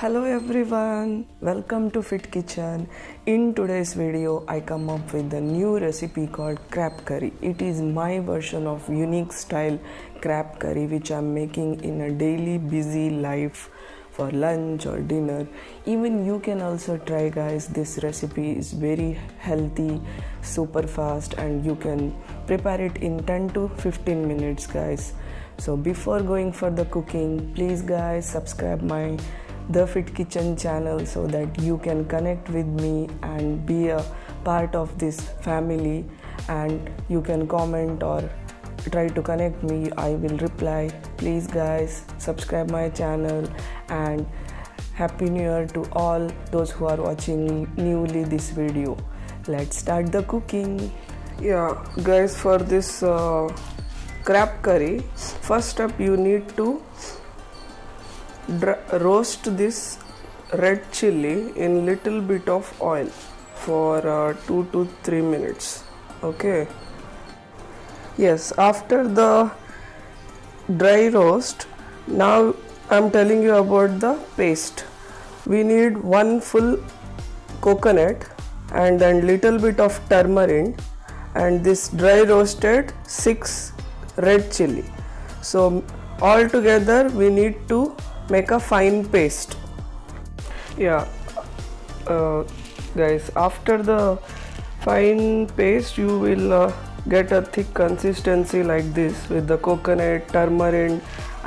Hello everyone, welcome to Fit Kitchen. In today's video I come up with a new recipe called crab curry. It is my version of unique style crab curry which I'm making in a daily busy life for lunch or dinner. Even you can also try, guys. This recipe is very healthy, super fast, and you can prepare it in 10 to 15 minutes, guys. So before going for the cooking, please guys subscribe my The Fit Kitchen channel so that you can connect with me and be a part of this family, and you can comment or try to connect me. I will reply. Please guys subscribe my channel, and happy new year to all those who are watching newly this video. Let's start the cooking. Yeah guys, for this crab curry, first step you need to roast this red chili in little bit of oil for 2 to 3 minutes. Okay, yes, after the dry roast, now I'm telling you about the paste. We need one full coconut and then little bit of turmeric and this dry roasted 6 red chili. So all together we need to make a fine paste. Yeah guys, after the fine paste you will get a thick consistency like this with the coconut, turmeric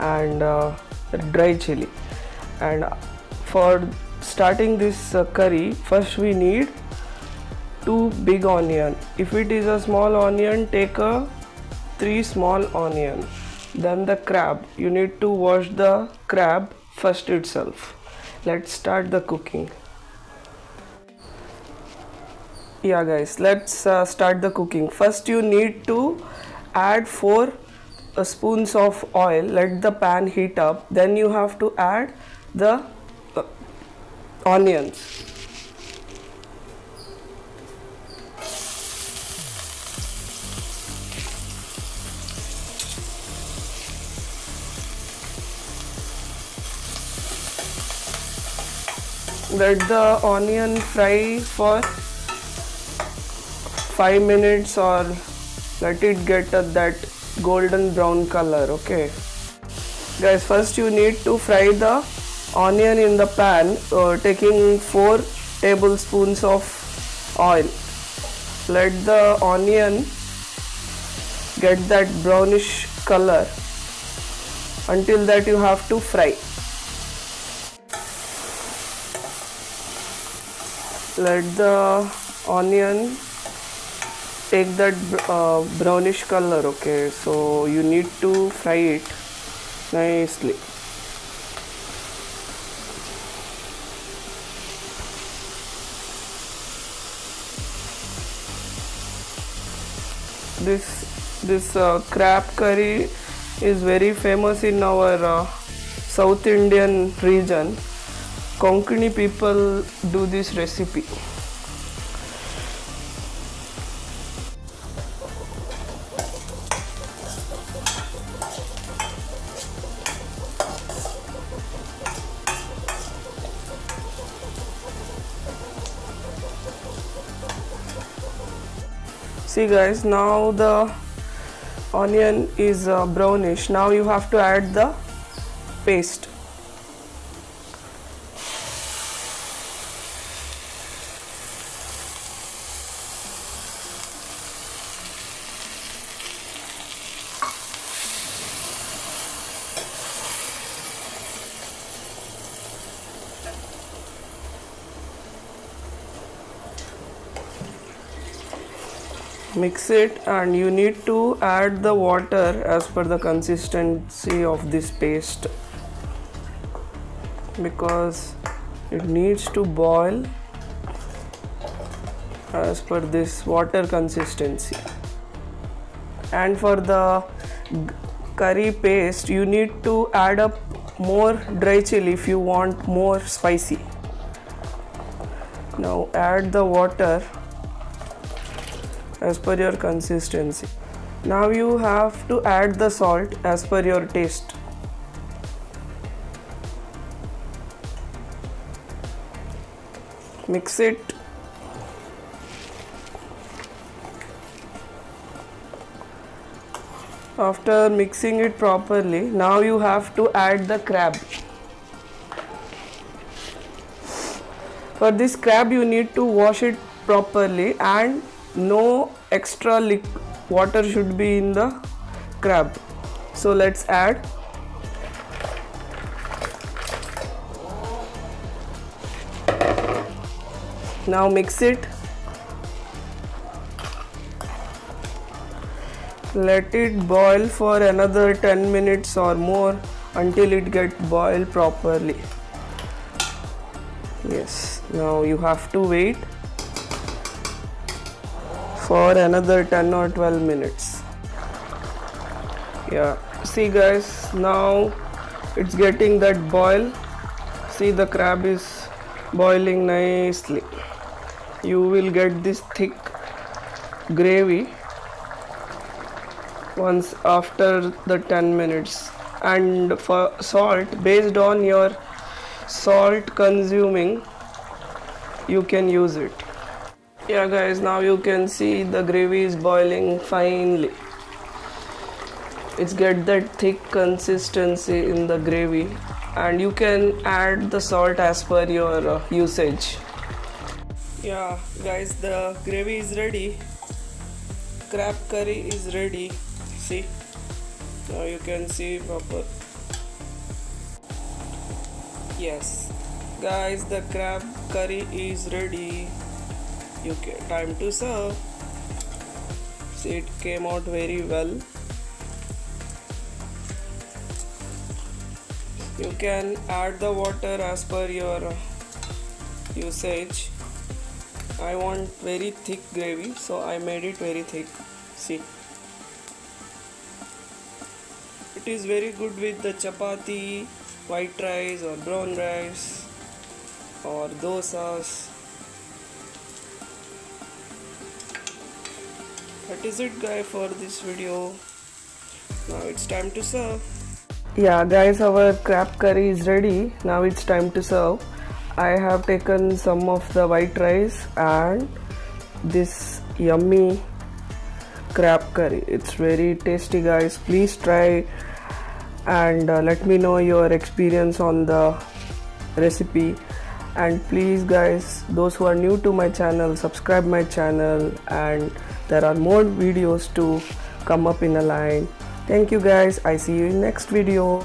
and dry chili. And for starting this curry, first we need 2 big onion. If it is a small onion, take a 3 small onion. Then the crab, you need to wash the crab first itself. Let's start the cooking. Yeah guys, let's start the cooking. First you need to add 4 spoons of oil. Let the pan heat up. Then you have to add the onions. Let the onion fry for 5 minutes or let it get that golden brown color. Okay guys, first you need to fry the onion in the pan, taking 4 tablespoons of oil. Let the onion get that brownish color. Until that you have to fry. Let the onion take that brownish color. Okay, so you need to fry it nicely. This crab curry is very famous in our South Indian region. Konkani people do this recipe. See guys, now the onion is brownish. Now you have to add the paste. Mix it, and you need to add the water as per the consistency of this paste, because it needs to boil as per this water consistency. And for the curry paste you need to add up more dry chili if you want more spicy. Now add the water as per your consistency. Now you have to add the salt as per your taste. Mix it. After mixing it properly, now you have to add the crab. For this crab you need to wash it properly and no extra water should be in the crab. So let's add. Now mix it. Let it boil for another 10 minutes or more until it gets boiled properly. Yes, now you have to wait for another 10 or 12 minutes. Yeah, see guys, now it's getting that boil. See, the crab is boiling nicely. You will get this thick gravy once after the 10 minutes. And for salt, based on your salt consuming, you can use it. Yeah guys, now you can see the gravy is boiling finely. It's get that thick consistency in the gravy, and you can add the salt as per your usage. Yeah guys, the gravy is ready. Crab curry is ready. See, now you can see proper. Yes guys, the crab curry is ready. Time to serve. See, it came out very well. You can add the water as per your usage. I want very thick gravy, so I made it very thick. See, it is very good with the chapati, white rice or brown rice or dosas. That is it guys for this video. Now it's time to serve. Yeah guys, our crab curry is ready. Now it's time to serve. I have taken some of the white rice and this yummy crab curry. It's very tasty guys. Please try and let me know your experience on the recipe. And please guys, those who are new to my channel, subscribe my channel, and there are more videos to come up in a line. Thank you guys. I see you in next video.